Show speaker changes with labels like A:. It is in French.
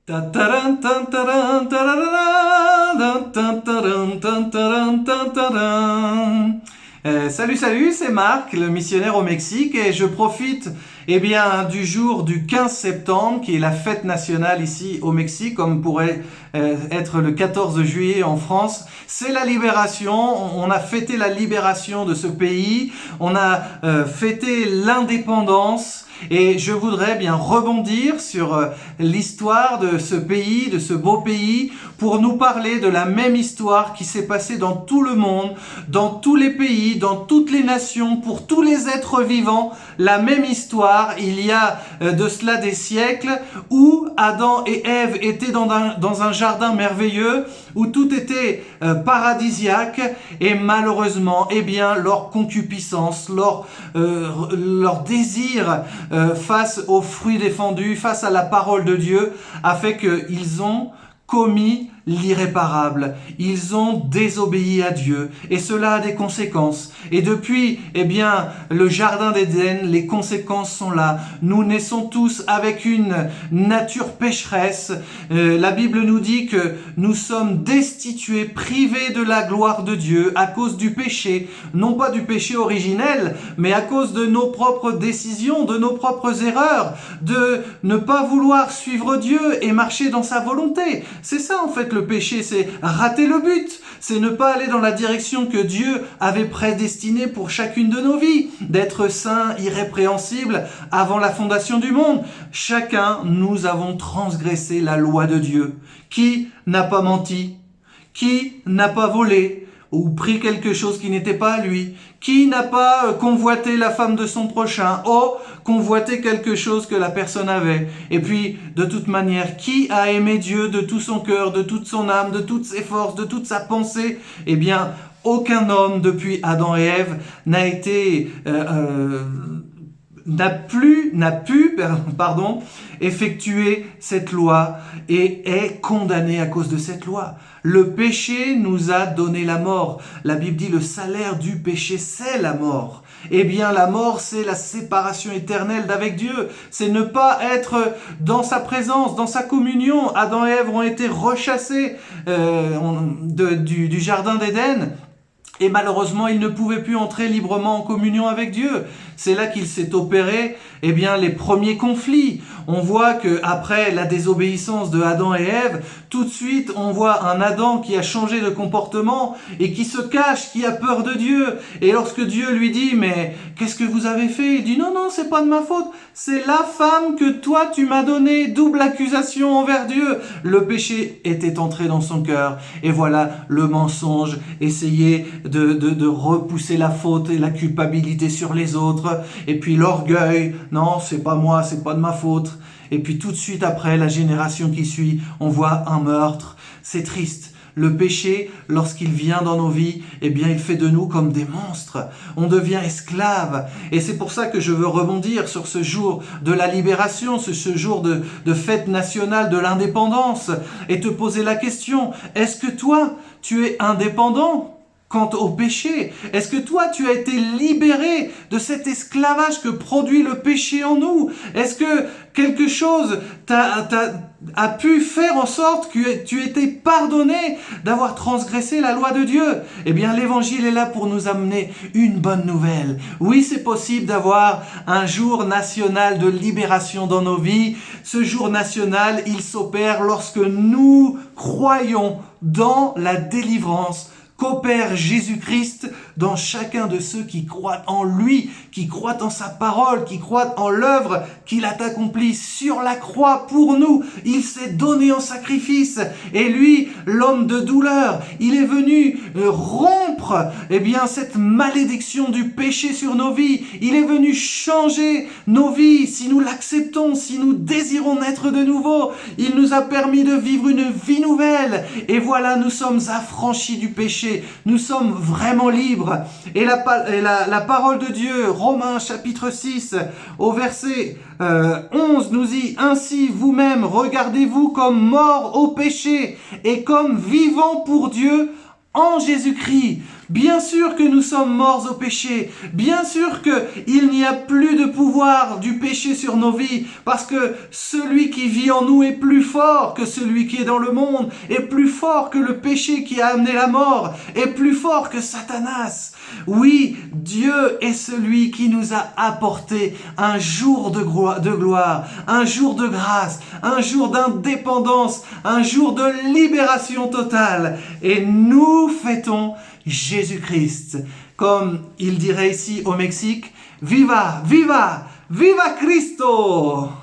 A: Ta-ta-ran, tan-ta-ran, ta-ra-ra-ra, tan-ta-ran, tan-ta-ran, tan-ta-ran. Salut, c'est Marc, le missionnaire au Mexique, et je profite du jour du 15 septembre, qui est la fête nationale ici au Mexique, comme pourrait être le 14 juillet en France. C'est la libération, on a fêté la libération de ce pays, on a fêté l'indépendance. Et je voudrais bien rebondir sur l'histoire de ce pays, de ce beau pays, pour nous parler de la même histoire qui s'est passée dans tout le monde, dans tous les pays, dans toutes les nations, pour tous les êtres vivants. La même histoire, il y a de cela des siècles, où Adam et Ève étaient dans un jardin merveilleux, où tout était paradisiaque, et malheureusement, leur concupiscence, leur désir face aux fruits défendus, face à la parole de Dieu, a fait qu'ils ont commis l'irréparable. Ils ont désobéi à Dieu et cela a des conséquences. Et depuis, le jardin d'Éden, les conséquences sont là. Nous naissons tous avec une nature pécheresse. La Bible nous dit que nous sommes destitués, privés de la gloire de Dieu à cause du péché, non pas du péché originel, mais à cause de nos propres décisions, de nos propres erreurs, de ne pas vouloir suivre Dieu et marcher dans sa volonté. C'est ça en fait le péché, c'est rater le but, c'est ne pas aller dans la direction que Dieu avait prédestinée pour chacune de nos vies, d'être saints, irrépréhensibles avant la fondation du monde. Chacun, nous avons transgressé la loi de Dieu. Qui n'a pas menti? Qui n'a pas volé? Ou pris quelque chose qui n'était pas à lui? Qui n'a pas convoité la femme de son prochain? Oh, convoité quelque chose que la personne avait. Et puis, de toute manière, qui a aimé Dieu de tout son cœur, de toute son âme, de toutes ses forces, de toute sa pensée? Aucun homme depuis Adam et Ève n'a pu effectuer cette loi et est condamné à cause de cette loi. Le péché nous a donné la mort. La Bible dit le salaire du péché, c'est la mort. La mort, c'est la séparation éternelle d'avec Dieu. C'est ne pas être dans sa présence, dans sa communion. Adam et Ève ont été rechassés du jardin d'Éden. Et malheureusement, il ne pouvait plus entrer librement en communion avec Dieu. C'est là qu'il s'est opéré, les premiers conflits. On voit que après la désobéissance de Adam et Ève, tout de suite, on voit un Adam qui a changé de comportement et qui se cache, qui a peur de Dieu. Et lorsque Dieu lui dit, mais qu'est-ce que vous avez fait? Il dit, non, c'est pas de ma faute. C'est la femme que toi, tu m'as donnée. Double accusation envers Dieu. Le péché était entré dans son cœur. Et voilà, le mensonge, essayer de repousser la faute et la culpabilité sur les autres. Et puis l'orgueil, non, c'est pas moi, c'est pas de ma faute. Et puis tout de suite après, la génération qui suit, on voit un meurtre. C'est triste. Le péché, lorsqu'il vient dans nos vies, il fait de nous comme des monstres. On devient esclave. Et c'est pour ça que je veux rebondir sur ce jour de la libération, ce jour de fête nationale de l'indépendance, et te poser la question, est-ce que toi, tu es indépendant quant au péché? Est-ce que toi, tu as été libéré de cet esclavage que produit le péché en nous? Est-ce que quelque chose a pu faire en sorte que tu étais pardonné d'avoir transgressé la loi de Dieu? L'évangile est là pour nous amener une bonne nouvelle. Oui, c'est possible d'avoir un jour national de libération dans nos vies. Ce jour national, il s'opère lorsque nous croyons dans la délivrance qu'opère Jésus-Christ dans chacun de ceux qui croient en lui, qui croient en sa parole, qui croient en l'œuvre qu'il a accomplie sur la croix pour nous. Il s'est donné en sacrifice. Et lui, l'homme de douleur, il est venu rompre cette malédiction du péché sur nos vies. Il est venu changer nos vies si nous l'acceptons, si nous désirons naître de nouveau. Il nous a permis de vivre une vie nouvelle. Et voilà, nous sommes affranchis du péché. Nous sommes vraiment libres. Et la parole de Dieu, Romains chapitre 6, au verset 11, nous dit « Ainsi vous-même, regardez-vous comme morts au péché et comme vivants pour Dieu en Jésus-Christ. » Bien sûr que nous sommes morts au péché. Bien sûr qu'il n'y a plus de pouvoir du péché sur nos vies, parce que celui qui vit en nous est plus fort que celui qui est dans le monde, est plus fort que le péché qui a amené la mort, est plus fort que Satanas. Oui, Dieu est celui qui nous a apporté un jour de gloire, un jour de grâce, un jour d'indépendance, un jour de libération totale. Et nous fêtons Jésus-Christ. Comme il dirait ici au Mexique, Viva, viva, viva Cristo!